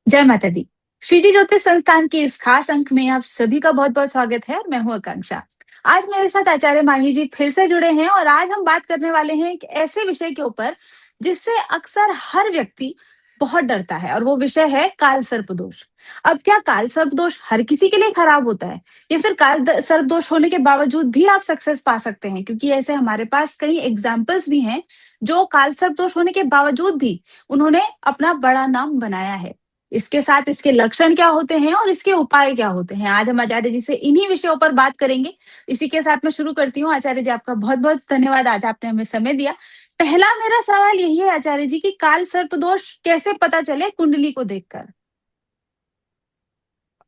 जय माता दी। श्रीजी ज्योतिष संस्थान के इस खास अंक में आप सभी का बहुत बहुत स्वागत है और मैं हूं आकांक्षा। आज मेरे साथ आचार्य माही जी फिर से जुड़े हैं और आज हम बात करने वाले हैं एक ऐसे विषय के ऊपर जिससे अक्सर हर व्यक्ति बहुत डरता है और वो विषय है काल सर्प दोष। अब क्या काल सर्प दोष हर किसी के लिए खराब होता है या फिर सर्प दोष होने के बावजूद भी आप सक्सेस पा सकते हैं? क्योंकि ऐसे हमारे पास कई एग्जाम्पल्स भी हैं जो काल सर्प दोष होने के बावजूद भी उन्होंने अपना बड़ा नाम बनाया है। इसके साथ इसके लक्षण क्या होते हैं और इसके उपाय क्या होते हैं, आज हम आचार्य जी से इन्हीं विषयों पर बात करेंगे। इसी के साथ मैं शुरू करती हूँ। आचार्य जी, आपका बहुत बहुत धन्यवाद, आज आपने हमें समय दिया। पहला मेरा सवाल यही है आचार्य जी कि काल सर्प दोष कैसे पता चले कुंडली को देखकर?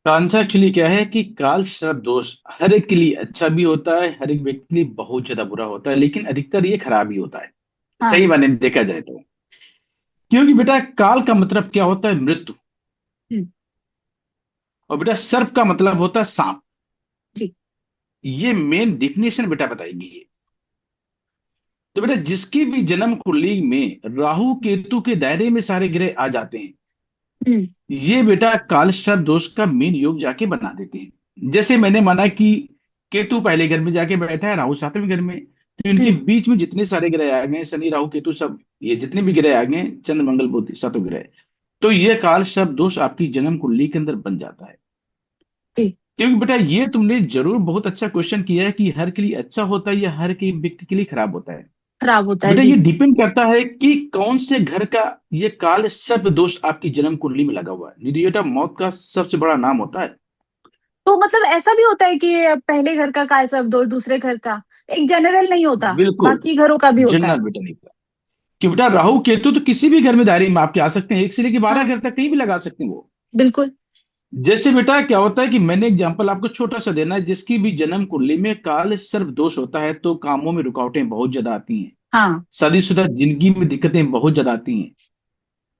आंसर एक्चुअली क्या है कि काल सर्प दोष हर एक के लिए अच्छा भी होता है, हर एक व्यक्ति के लिए बहुत ज्यादा बुरा होता है, लेकिन अधिकतर ये खराब ही होता है। हाँ। सही मायने में देखा जाए तो, क्योंकि बेटा काल का मतलब क्या होता है? मृत्यु। हम्म। और बेटा सर्प का मतलब होता है सांप। जी। ये मेन डिफिनेशन बेटा बताएगी ये। तो बेटा जिसकी भी जन्म कुंडली में राहु केतु के दायरे में सारे ग्रह आ जाते हैं, हम्म। ये बेटा काल सर्प दोष का मेन योग जाके बना देते हैं। जैसे मैंने माना कि केतु पहले घर में जाके बैठा है, राहु सातवें घर में, तो इनके हम्म। बीच में जितने सारे ग्रह आ गए, शनि राहु केतु सब, ये जितने भी ग्रह आ गए, चंद्र मंगल बुध सातों ग्रह, तो ये काल सर्प दोष आपकी जन्म कुंडली के अंदर बन जाता है। जी। क्योंकि बेटा ये तुमने जरूर बहुत अच्छा क्वेश्चन किया है कि हर के लिए अच्छा होता है या हर के व्यक्ति के लिए खराब होता है। खराब होता तो है बेटा जी। ये डिपेंड करता है कि कौन से घर का ये काल सर्प दोष आपकी जन्म कुंडली में लगा हुआ है। यदि बेटा मौत का सबसे बड़ा नाम होता है। तो मतलब ऐसा भी होता है कि पहले घर का काल सर्प दोष, दूसरे घर का, एक जनरल नहीं होता, बिल्कुल। बाकी घरों का भी होता जनरल है? बेटा नहीं था कि बेटा राहु केतु तो किसी भी घर में दायरे में आपके आ सकते हैं, एक से लेकर 12 हाँ। घर तक कहीं भी लगा सकते हैं वो। बिल्कुल। जैसे बेटा क्या होता है कि मैंने एग्जांपल आपको छोटा सा देना है, जिसकी भी जन्म कुंडली में काल सर्प दोष होता है तो कामों में रुकावटें बहुत ज्यादा आती हैं, हाँ। शादीशुदा जिंदगी में दिक्कतें बहुत ज्यादा आती हैं,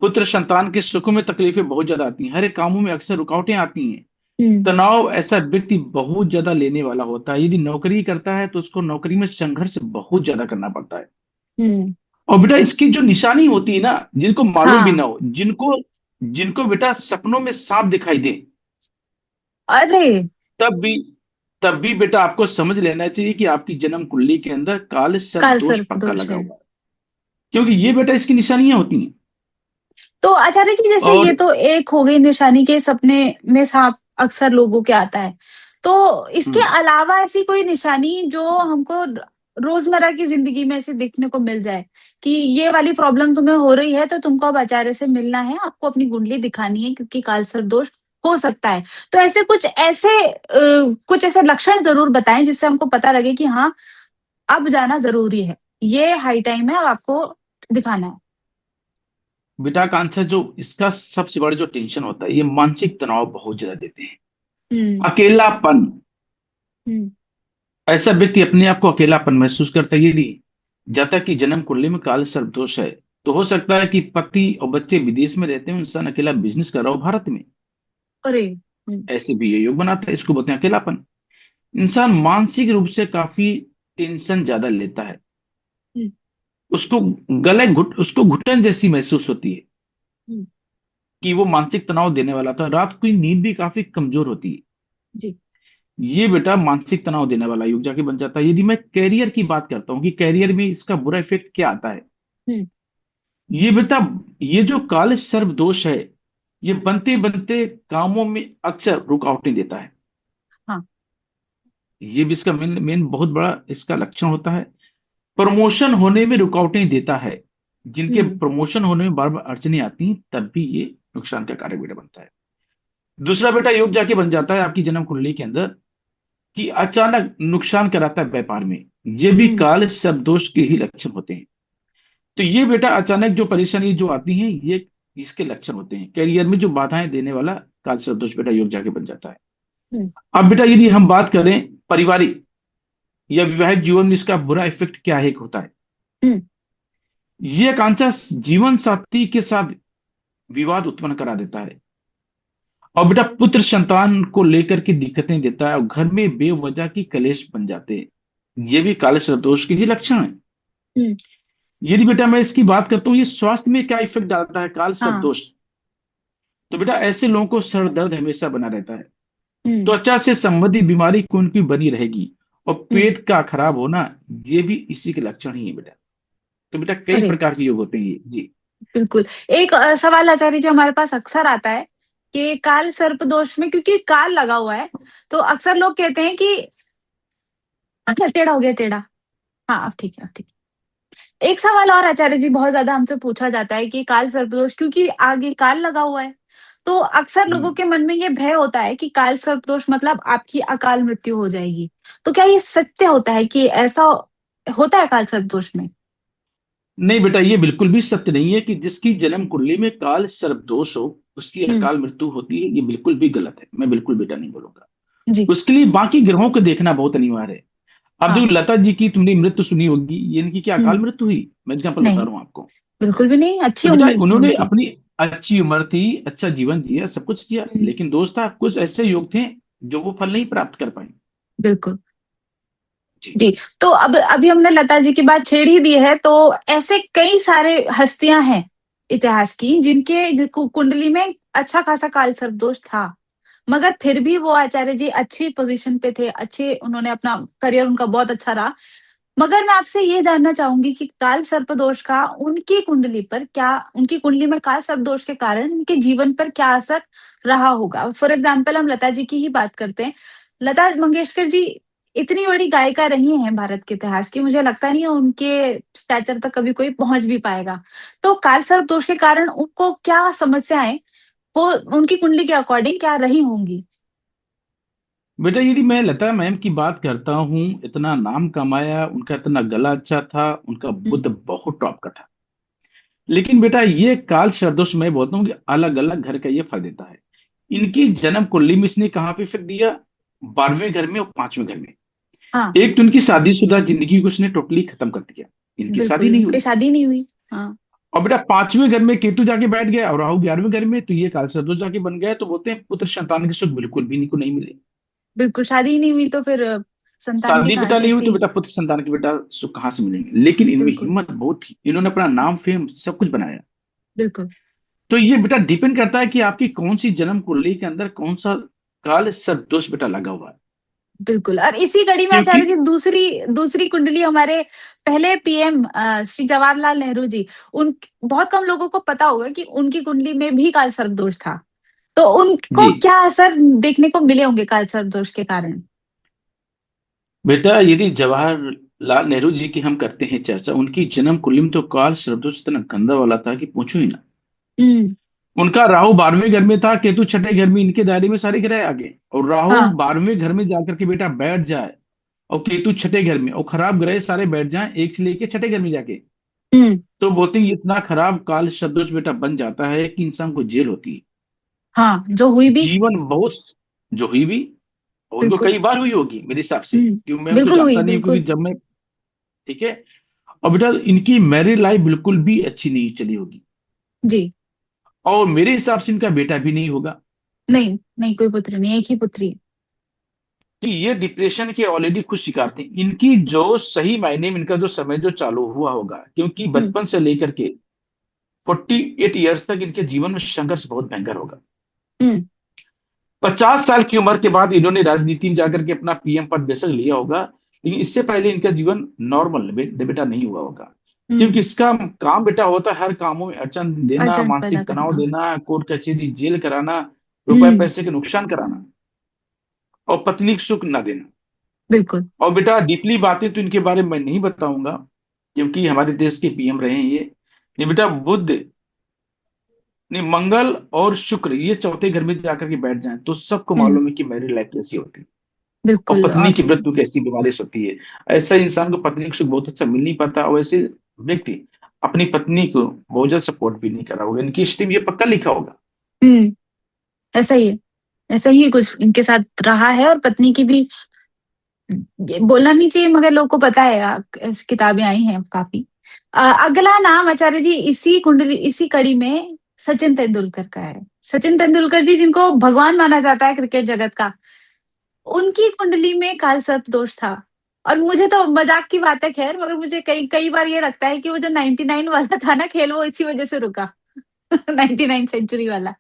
पुत्र संतान के सुख में तकलीफें बहुत ज्यादा आती हैं, हर एक कामों में अक्सर रुकावटें आती हैं। हम्म। तनाव ऐसा व्यक्ति बहुत ज्यादा लेने वाला होता है। यदि नौकरी करता है तो उसको नौकरी में संघर्ष बहुत ज्यादा करना पड़ता है। हम्म। और बेटा इसकी जो निशानी होती है ना, जिनको मालूम भी ना हाँ। हो, जिनको जिनको बेटा सपनों में सांप दिखाई दे, अरे। तब भी तब भी बेटा आपको समझ लेना चाहिए कि आपकी जन्म कुंडली के अंदर काल सर्प काल दोष सर्प पक्का दोष लगा है। हुआ है। क्योंकि ये बेटा इसकी निशानियां होती हैं। तो आचार्य जी, जैसे और ये तो एक हो गई निशानी के सपने में सांप अक्सर लोगों के आता है, तो इसके हम्म, अलावा ऐसी कोई निशानी जो हमको रोजमर्रा की जिंदगी में ऐसे देखने को मिल जाए कि ये वाली प्रॉब्लम तुम्हें हो रही है तो तुमको अब आचार्य से मिलना है, आपको अपनी कुंडली दिखानी है क्योंकि काल सर्प दोष हो सकता है? तो ऐसे कुछ ऐसे लक्षण जरूर बताएं जिससे हमको पता लगे कि हाँ, अब जाना जरूरी है, ये हाई टाइम है, अब आपको दिखाना है। बेटा कांक्षा, जो इसका सबसे बड़ा जो टेंशन होता है, ये मानसिक तनाव बहुत ज्यादा देते हैं। हम्म। अकेलापन। हम्म। ऐसा व्यक्ति अपने आप को अकेलापन महसूस करता है। यदि जब तक कि जन्म कुंडली में काल सर्प दोष है, तो हो सकता है कि पति और बच्चे विदेश में रहते हैं, इंसान अकेला बिजनेस कर रहा हो भारत में, अरे। हम्म। ऐसे भी ये योग बनाता है। इसको बोलते हैं अकेलापन। इंसान मानसिक रूप से काफी टेंशन ज्यादा लेता है। हम्म। उसको उसको घुटन जैसी महसूस होती है हम्म। कि वो मानसिक तनाव देने वाला था। रात को नींद भी काफी कमजोर होती है। जी। ये बेटा मानसिक तनाव देने वाला योग जाके बन जाता है। यदि मैं कैरियर की बात करता हूँ कि कैरियर में इसका बुरा इफेक्ट क्या आता है, हम्म। ये बेटा, ये जो काल सर्प दोष है, ये बनते बनते कामों में अक्सर रुकावटें देता है। हाँ। ये भी इसका मेन मेन बहुत बड़ा इसका लक्षण होता है। प्रमोशन होने में रुकावटें देता है। जिनके हम्म। प्रमोशन होने में बार बार अड़चने आती हैं, तब भी ये नुकसान का कारक बेटा बनता है। दूसरा बेटा योग जाके बन जाता है आपकी जन्म कुंडली के अंदर कि अचानक नुकसान कराता है व्यापार में। ये भी हम्म। काल सर्प दोष के ही लक्षण होते हैं। तो ये बेटा अचानक जो परेशानी जो आती है, ये इसके लक्षण होते हैं। कैरियर में जो बाधाएं देने वाला काल सर्प दोष बेटा योग जाके बन जाता है। हम्म। अब बेटा यदि हम बात करें पारिवारिक या वैवाहिक जीवन में इसका बुरा इफेक्ट क्या है होता है, हम्म। ये कांचा जीवन साथी के साथ विवाद उत्पन्न करा देता है। और बेटा पुत्र संतान को लेकर के दिक्कतें देता है, और घर में बेवजह की कलेश बन जाते हैं। ये भी काले सर्पदोष के ही लक्षण है। हम्म। यदि बेटा मैं इसकी बात करता हूँ, ये स्वास्थ्य में क्या इफेक्ट डालता है काल हाँ। सर्पदोष, तो बेटा ऐसे लोगों को सर दर्द हमेशा बना रहता है। हम्म। त्वचा से संबंधित बीमारी कौन की बनी रहेगी, और हम्म। पेट का खराब होना, ये भी इसी के लक्षण ही है बेटा। तो बेटा कई अरे प्रकार के योग होते हैं ये जी। बिल्कुल। एक सवाल आचार्य जी हमारे पास अक्सर आता है कि काल सर्प दोष में, क्योंकि काल लगा हुआ है, तो अक्सर लोग कहते हैं कि अच्छा, टेढ़ा हो गया, टेढ़ा। हाँ, अब ठीक है, अब ठीक है। एक सवाल और आचार्य जी बहुत ज्यादा हमसे पूछा जाता है कि काल सर्पदोष, क्योंकि आगे काल लगा हुआ है, तो अक्सर लोगों हम्म। के मन में ये भय होता है कि काल सर्पदोष मतलब आपकी अकाल मृत्यु हो जाएगी। तो क्या ये सत्य होता है कि ऐसा होता है काल सर्पदोष में? नहीं बेटा, ये बिल्कुल भी सत्य नहीं है कि जिसकी जन्म कुंडली में काल सर्प दोष हो उसकी हम्म। अकाल मृत्यु होती है। ये बिल्कुल भी गलत है, मैं बिल्कुल बेटा नहीं बोलूंगा। जी। उसके लिए बाकी ग्रहों को देखना बहुत अनिवार्य है। अब हाँ। देखो, लता जी की तुमने मृत्यु सुनी होगी, ये इनकी क्या अकाल हम्म। मृत्यु हुई? मैं एग्जांपल बता नहीं, रहा हूँ आपको। बिल्कुल भी नहीं, अच्छी तो बेटा उम्र थी उन्होंने उनकी। अपनी अच्छी उम्र थी, अच्छा जीवन जिया, सब कुछ किया, हम्म। लेकिन दोस्त था कुछ ऐसे योग थे जो वो फल नहीं प्राप्त कर पाए। बिल्कुल। जी। जी। तो अब अभी हमने लता जी की बात छेड़ ही दी है, तो ऐसे कई सारे हस्तियां हैं इतिहास की जिनके कुंडली में अच्छा खासा काल सर्पदोष था, मगर फिर भी वो आचार्य जी अच्छी पोजीशन पे थे, अच्छे उन्होंने अपना करियर, उनका बहुत अच्छा रहा। मगर मैं आपसे ये जानना चाहूंगी कि काल सर्पदोष का उनकी कुंडली पर क्या, उनकी कुंडली में काल सर्पदोष के कारण उनके जीवन पर क्या असर रहा होगा। फॉर एग्जाम्पल हम लता जी की ही बात करते हैं। लता मंगेशकर जी इतनी बड़ी गायिका रही हैं भारत के इतिहास की, मुझे लगता नहीं है उनके स्टैचर तक कभी कोई पहुंच भी पाएगा। तो काल सर्पदोष के कारण उनको क्या समस्याएं, वो उनकी कुंडली के अकॉर्डिंग क्या रही होंगी? बेटा यदि मैं लता मैम की बात करता हूँ, इतना नाम कमाया, उनका इतना गला अच्छा था, उनका हम्म। बुद्ध बहुत टॉप का था। लेकिन बेटा ये काल सरदोष मैं बोलता हूँ कि अलग अलग घर का ये फल देता है। हम्म। इनकी जन्म कुंडली में इसने कहाँ पे इफेक्ट दिया? 12वें घर में और 5वें घर में। हाँ। एक तो इनकी शादीशुदा जिंदगी को उसने टोटली खत्म कर दिया, इनकी शादी बिल्कुल, नहीं उनकी हुई। शादी नहीं हुई। हाँ। और बेटा 5वें घर में केतु जाके बैठ गया और राहु 11वें घर में, तो ये काल सरदोष जाके बन गया। तो बोलते हैं पुत्र संतान के सुख बिल्कुल भी इनको नहीं मिले। बिल्कुल, शादी ही नहीं हुई तो फिर संतान भी शादी कहाँ, बेटा नहीं हुई तो कैसी? बेटा पुत्र संतान के बेटा सुख कहाँ से मिलेंगे? लेकिन इनमें बिल्कुल। हिम्मत बहुत थी, इन्होंने अपना नाम फेम सब कुछ बनाया। बिल्कुल। तो ये बेटा डिपेंड करता है कि आपकी कौन सी जन्म कुंडली के अंदर कौन सा काल सदोष बेटा लगा हुआ है। बिल्कुल, और इसी कड़ी में क्योंकि आचार्य जी दूसरी दूसरी कुंडली हमारे पहले पीएम श्री जवाहरलाल नेहरू जी, उन बहुत कम लोगों को पता होगा कि उनकी कुंडली में भी काल सर्प दोष था। तो जी उनको क्या असर देखने को मिले होंगे काल सर्प दोष के कारण? बेटा, यदि जवाहरलाल नेहरू जी की हम करते हैं चर्चा, उनकी जन्म कुंडली में तो काल सदोष इतना गंदा वाला था कि पूछो ही ना। हम्म। उनका राहु 12वें घर में था, केतु छठे घर में, इनके दायरे में सारे ग्रह आ गए। और राहु हाँ। 12वें घर में जाकर के बेटा बैठ जाए, और केतु छठे घर में, और खराब ग्रह सारे बैठ जाएं एक से लेके छठे घर में जाके, हम्म। तो बोलते हैं इतना खराब काल सदोष बेटा बन जाता है कि इंसान को जेल होती है। हाँ, जो हुई भी। जीवन बहुत, जो हुई भी, और उनको बिल्कुल। कई बार हुई होगी मेरे हिसाब से, क्यों मैं उनको बिल्कुल हुई, जानता नहीं हूं, क्योंकि बिल्कुल। जब मैं, ठीक है। और बेटा इनकी मैरिड लाइफ बिल्कुल भी अच्छी नहीं चली होगी, जी। और मेरे हिसाब से इनका बेटा भी नहीं होगा। नहीं, नहीं, कोई पुत्र नहीं, एक ही पुत्री है। कि ये डिप्रेशन के ऑलरेडी खुद शिकार थे। इनकी जो सही मायने में इनका जो समय जो चालू हुआ होगा, क्योंकि हम्म। बचपन से लेकर के 48 ईयर्स तक इनके जीवन में संघर्ष बहुत भयंकर होगा। हम्म। 50 साल की उम्र के बाद इन्होंने राजनीति में जाकर के अपना पीएम पद बेशक लिया होगा, लेकिन इससे पहले इनका जीवन नॉर्मल बेटा नहीं हुआ होगा। क्योंकि हम्म। इसका काम बेटा होता है हर कामों में अड़चन देना, अर्जन पैदा मानसिक तनाव करना। देना, कोर्ट कचहरी जेल कराना, रुपए हम्म। पैसे के नुकसान कराना, और पत्नी को सुख ना देना। बिल्कुल। और बेटा डीपली बातें तो इनके बारे में मैं नहीं बताऊंगा, क्योंकि हमारे देश के पीएम रहे हैं ये। नहीं बेटा, बुध, नहीं मंगल और शुक्र ये चौथे घर में जाकर के बैठ जाएं तो सबको हम्म। मालूम है कि मैरिड लाइफ कैसी होती है, और बिल्कुल। पत्नी और की मृत्यु कैसी बीमारी से होती है। ऐसा इंसान को पत्नी को सुख बहुत अच्छा मिल नहीं पाता, और ऐसे व्यक्ति अपनी पत्नी को बहुत ज्यादा सपोर्ट भी नहीं करा होगा, इनकी हिस्ट्री में ये पक्का लिखा होगा। हम्म। ऐसा ही है, ऐसा ही कुछ इनके साथ रहा है, और पत्नी की भी ये बोलना नहीं चाहिए मगर लोग को पता है, किताबें आई हैं काफी। अगला नाम आचार्य जी इसी कुंडली, इसी कड़ी में सचिन तेंदुलकर का है। सचिन तेंदुलकर जी जिनको भगवान माना जाता है क्रिकेट जगत का, उनकी कुंडली में काल सर्प दोष था। और मुझे तो मजाक की बात है खैर, मगर मुझे कई कई बार ये लगता है कि वो जो 99 वाला था ना खेल, वो इसी वजह से रुका। 99 सेंचुरी वाला।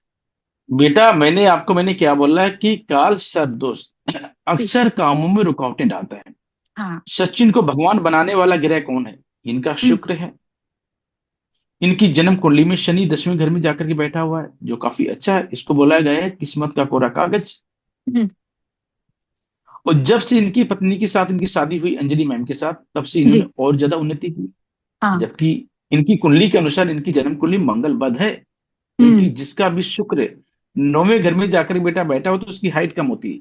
बेटा, मैंने क्या बोला है कि काल सर्पदोष जी। अक्सर कामों में रुकावटें डालता है। हाँ। सचिन को भगवान बनाने वाला ग्रह कौन है? इनका हम्म। शुक्र है। इनकी जन्म कुंडली में शनि 10वें घर में जाकर के बैठा हुआ है, जो काफी अच्छा है। इसको बोला गया है किस्मत का कोरा कागज। हम्म। और जब से इनकी पत्नी के साथ इनकी शादी हुई, अंजलि मैम के साथ, तब से इन्होंने जी। और ज्यादा उन्नति की। हाँ। जबकि इनकी कुंडली के अनुसार इनकी जन्म कुंडली मंगल बध है। क्योंकि हम्म। जिसका भी शुक्र 9वें घर में जाकर बेटा बैठा हो तो उसकी हाइट कम होती है।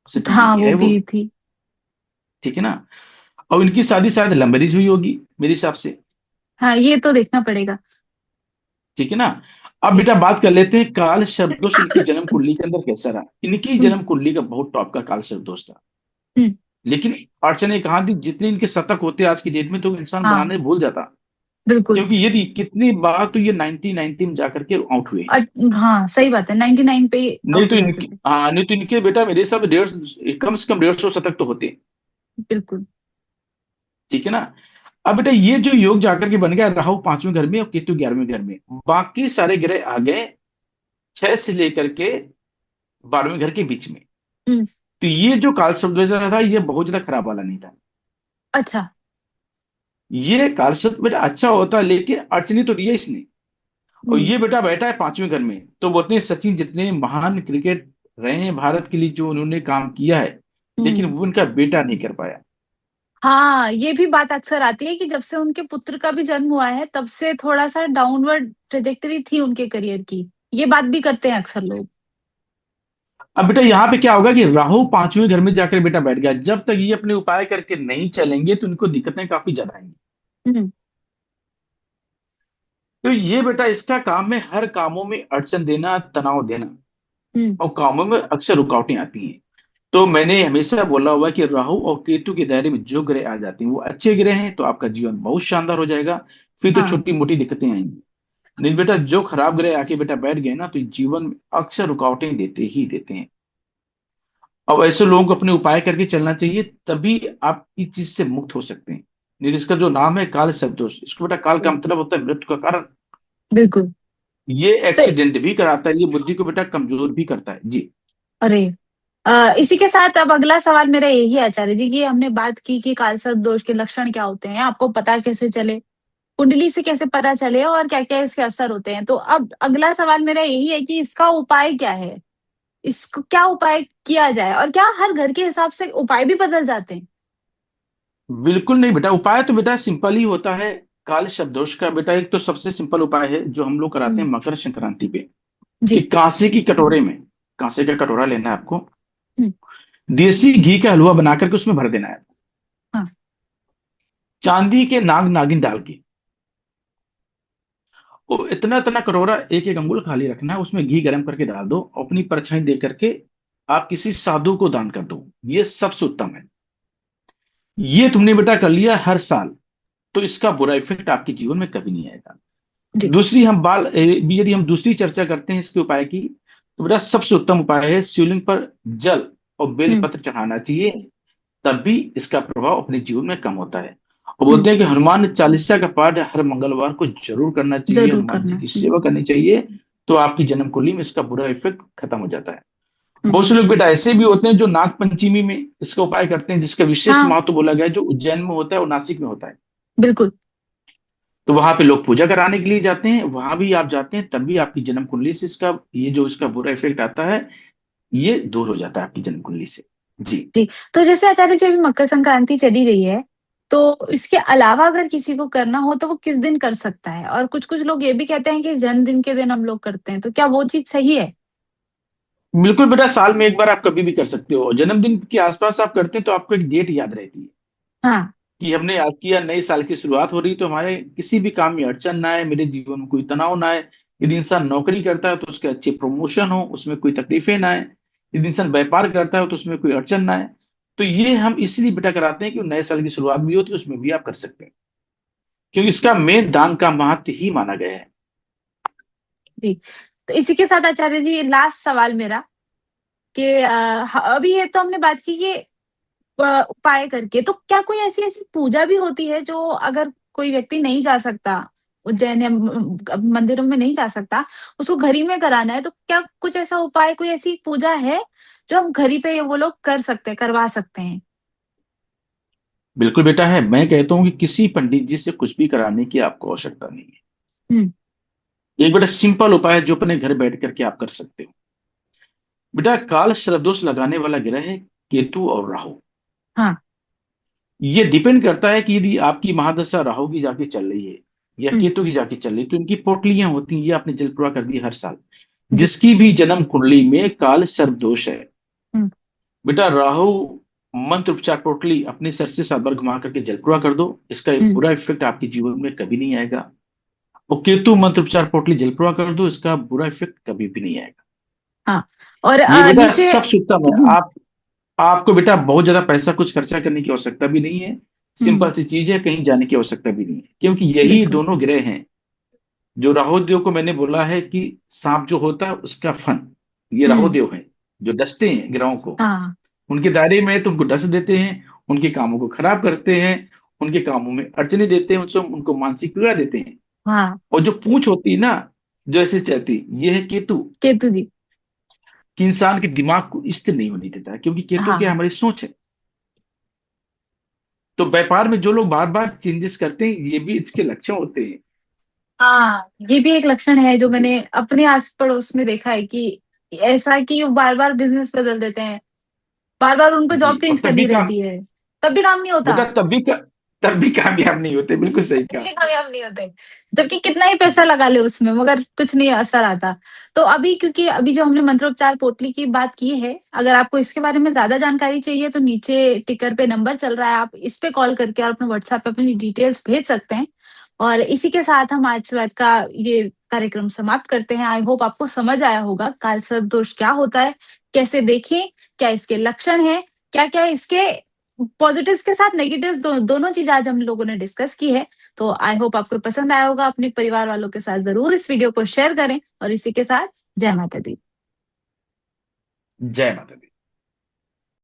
सचिन जी हाँ, की वो है वो। भी थी। ठीक है ना? और इनकी शादी शायद लव मैरिज हुई होगी मेरे हिसाब से। हाँ, ये तो देखना पड़ेगा। ठीक है ना? अब जी। बेटा बात कर लेते हैं काल सर्पदोष इनकी जन्म कुंडली के अंदर कैसा रहा। इनकी हम्म। जन्म कुंडली का बहुत टॉप का काल सर्पदोष था। हम्म। लेकिन अर्चना ने कहा थी जितने इनके शतक होते आज की डेट में तो इंसान हाँ, बनाने भूल जाता। बिल्कुल। क्योंकि यदि कितनी बार तो ये 90 में जाकर के आउट हुए हैं। हाँ, सही बात है, 99 पे नहीं आउट तो हो जाते इनके थे। हाँ, नहीं तो इनके बेटा मेरे हिसाब से कम से कम 150 शतक तो होते। बिल्कुल। ठीक है ना? अब बेटा ये जो योग जाकर के बन गया, राहु 5वें घर में और केतु 11वें घर में, बाकी सारे ग्रह आ गए 6 से लेकर के 12वें घर के बीच में। हम्म। तो ये जो काल सर्प था ये बहुत ज्यादा खराब वाला नहीं था। अच्छा। ये काल सर्प बेटा अच्छा होता, लेकिन अड़चनी तो दिया इसने। और हम्म। ये बेटा बैठा है 5वें घर में, तो बोलते हैं सचिन जितने महान क्रिकेट रहे हैं भारत के लिए, जो उन्होंने काम किया है, लेकिन हम्म। वो उनका बेटा नहीं कर पाया। हाँ, ये भी बात अक्सर आती है कि जब से उनके पुत्र का भी जन्म हुआ है तब से थोड़ा सा डाउनवर्ड ट्रेजेक्टरी थी उनके करियर की। ये बात भी करते हैं अक्सर लोग। अब बेटा यहाँ पे क्या होगा कि राहु 5वें घर में जाकर बेटा बैठ गया, जब तक ये अपने उपाय करके नहीं चलेंगे तो इनको दिक्कतें काफी ज्यादा आएंगी। हम्म। तो ये बेटा इसका काम है हर कामों में अड़चन देना, तनाव देना, हम्म। और कामों में अक्सर रुकावटें आती हैं। तो मैंने हमेशा बोला हुआ है कि राहु और केतु के दायरे में जो ग्रह आ जाते हैं वो अच्छे ग्रह हैं, तो आपका जीवन बहुत शानदार हो जाएगा। फिर तो हाँ। छोटी मोटी दिक्कतें आएंगी। नहीं बेटा, जो खराब ग्रह आके बेटा बैठ गए ना, तो जीवन में अक्सर रुकावटें देते ही देते हैं। अब ऐसे लोगों को अपने उपाय करके चलना चाहिए, तभी आप इस चीज से मुक्त हो सकते हैं। नहीं तो इसका जो नाम है काल शब्दोष, इसको बेटा काल का मतलब होता है मृत्यु का कारण। बिल्कुल। ये तो एक्सीडेंट भी कराता है, ये बुद्धि को बेटा कमजोर भी करता है जी। अरे, इसी के साथ अब अगला सवाल मेरा यही है आचार्य जी, कि हमने बात की कि कालसर्प दोष के लक्षण क्या होते हैं, आपको पता कैसे चले, कुंडली से कैसे पता चले, और क्या क्या इसके असर होते हैं। तो अब अगला सवाल मेरा यही है कि इसका उपाय क्या है, इसको क्या उपाय किया जाए, और क्या हर घर के हिसाब से उपाय भी बदल जाते हैं? बिल्कुल नहीं बेटा, उपाय तो बेटा सिंपल ही होता है। काल शब्दोष का बेटा एक तो सबसे सिंपल उपाय है जो हम लोग कराते हैं हम्म। मकर संक्रांति पे, कि जी। कांसे की कटोरे में, कांसे का कटोरा लेना है आपको, हम्म। देसी घी का हलवा बना करके उसमें भर देना है। हाँ। चांदी के नाग नागिन डाल के, वो इतना इतना कटोरा एक एक अंगुल खाली रखना है, उसमें घी गर्म करके डाल दो, अपनी परछाई दे करके आप किसी साधु को दान कर दो। ये सबसे उत्तम है। ये तुमने बेटा कर लिया हर साल, तो इसका बुरा इफेक्ट आपके जीवन में कभी नहीं आएगा। जी। दूसरी हम यदि हम दूसरी चर्चा करते हैं इसके उपाय की, तो बेटा सबसे उत्तम उपाय है शिवलिंग पर जल और हम्म। बेलपत्र चढ़ाना चाहिए। तब भी इसका प्रभाव अपने जीवन में कम होता है। और हम्म। बोलते हैं कि हनुमान चालीसा का पाठ हर मंगलवार को जरूर करना चाहिए, जरूर हनुमान जी करना। की सेवा करनी चाहिए। तो आपकी जन्म कुंडली में इसका बुरा इफेक्ट खत्म हो जाता है। हम्म। बहुत से लोग बेटा ऐसे भी होते हैं जो नाग पंचमी में इसका उपाय करते हैं, जिसका विशेष हाँ, महत्व बोला गया है, जो उज्जैन में होता है और नासिक में होता है। बिल्कुल। तो वहां पे लोग पूजा कराने के लिए जाते हैं, वहां भी आप जाते हैं, तब भी आपकी जन्म कुंडली से इसका ये जो इसका बुरा इफेक्ट आता है, ये दूर हो जाता है आपकी जन्म कुंडली से जी। जी। तो जैसे आचार्य जी, अभी मकर संक्रांति चली गई है, तो इसके अलावा अगर किसी को करना हो तो वो किस दिन कर सकता है? और कुछ कुछ लोग ये भी कहते हैं कि जन्मदिन के दिन हम लोग करते हैं, तो क्या वो चीज सही है? बिल्कुल बेटा, साल में एक बार आप कभी भी कर सकते हो। जन्मदिन के आसपास आप करते हैं तो आपको एक डेट याद रहती है हाँ। कि हमने आज किया, नए साल की शुरुआत हो रही, तो हमारे किसी भी काम में अड़चन ना आए, मेरे जीवन में कोई तनाव ना आए। यदि इंसान नौकरी करता है तो उसके अच्छे प्रमोशन हो, उसमें कोई तकलीफें ना आए। यदि इंसान व्यापार करता है तो उसमें कोई अड़चन ना आए। तो ये हम इसलिए बेटा कराते हैं कि नए साल की शुरुआत भी होती है, उसमें भी आप कर सकते हैं। क्योंकि इसका मेन दान का महत्व ही माना गया है। जी। तो इसी के साथ आचार्य जी, लास्ट सवाल मेरा, कि अभी ये तो हमने बात की कि उपाय करके, तो क्या कोई ऐसी ऐसी पूजा भी होती है जो अगर कोई व्यक्ति नहीं जा सकता, उज्जैन या मंदिरों में नहीं जा सकता, उसको घर ही में कराना है, तो क्या कुछ ऐसा उपाय, कोई ऐसी पूजा है जो हम घर ही पे वो लोग कर सकते हैं, करवा सकते हैं? बिल्कुल बेटा है। मैं कहता हूं कि किसी पंडित जी से कुछ भी कराने की आपको आवश्यकता नहीं है। हम्म। एक बेटा सिंपल उपाय है जो अपने घर बैठ करके आप कर सकते हो। बेटा, काल सर्पदोष लगाने वाला ग्रह है केतु और राहु। हाँ। ये डिपेंड करता है कि यदि आपकी महादशा राहु की जाके चल रही है या हम्म। केतु की जाके चल रही है, तो इनकी पोटलियां होती हैं, ये आपने जल प्रवाह कर दी हर साल। जी। जिसकी भी जन्म कुंडली में काल सर्प दोष है, हम्म। बेटा राहु मंत्र उपचार पोटली अपने सर से 7 बार घुमा करके जल प्रवाह कर दो। इसका एक हम्म। बुरा इफेक्ट आपके जीवन में कभी नहीं आएगा। और केतु मंत्र उपचार पोटली जल प्रवाह कर दो, इसका बुरा इफेक्ट कभी भी नहीं आएगा। हाँ। और ये बेटा नीचे। सबसे उत्तम है। हम्म। आपको बेटा बहुत ज्यादा पैसा कुछ खर्चा करने की आवश्यकता भी नहीं है। हम्म। सिंपल सी चीज है, कहीं जाने की आवश्यकता भी नहीं है, क्योंकि यही बिल्कुल। दोनों ग्रह हैं जो राहुदेव को मैंने बोला है कि सांप जो होता है उसका फन, ये हम्म। राहुदेव है जो डसते हैं ग्रहों को। हाँ। उनके दायरे में तो उनको डस देते हैं, उनके कामों को खराब करते हैं, उनके कामों में अड़चने देते हैं, उनसे उनको मानसिक पीड़ा देते हैं। हाँ। और जो पूंछ होती है ना, जो ऐसे चलती, ये है केतु, केतु जी। कि इंसान के दिमाग को स्थिर नहीं होने देता है, क्योंकि केतु क्या है, हाँ। हमारी सोच है। तो व्यापार में जो लोग बार बार चेंजेस करते हैं, ये भी इसके लक्षण होते हैं। हाँ, ये भी एक लक्षण है जो जी मैंने अपने आस पड़ोस में देखा है कि ऐसा कि वो बार बार बिजनेस बदल देते हैं, बार बार उनको जी। जॉब चेंज और तभी करनी काम, रहती है, तब भी काम नहीं होता। बेटा तब भी कामयाब नहीं होते, बिल्कुल सही तब कहा। भी कामयाब नहीं होते, जबकि कितना ही पैसा लगा ले उसमें, मगर कुछ नहीं असर आता। तो अभी, क्योंकि अभी जो हमने मंत्रोपचार पोटली की बात की है, अगर आपको इसके बारे में ज्यादा जानकारी चाहिए तो नीचे टिकर पे नंबर चल रहा है, आप इस पे कॉल करके और अपने व्हाट्सएप पे अपनी डिटेल्स भेज सकते हैं। और इसी के साथ हम आज का ये कार्यक्रम समाप्त करते हैं। आई होप आपको समझ आया होगा काल सर्प दोष क्या होता है, कैसे देखें, क्या इसके लक्षण हैं, क्या क्या इसके पॉजिटिव्स के साथ नेगेटिव्स दोनों चीज आज हम लोगों ने डिस्कस की है। तो आई होप आपको पसंद आया होगा। अपने परिवार वालों के साथ जरूर इस वीडियो को शेयर करें, और इसी के साथ जय माता दी। जय माता दी।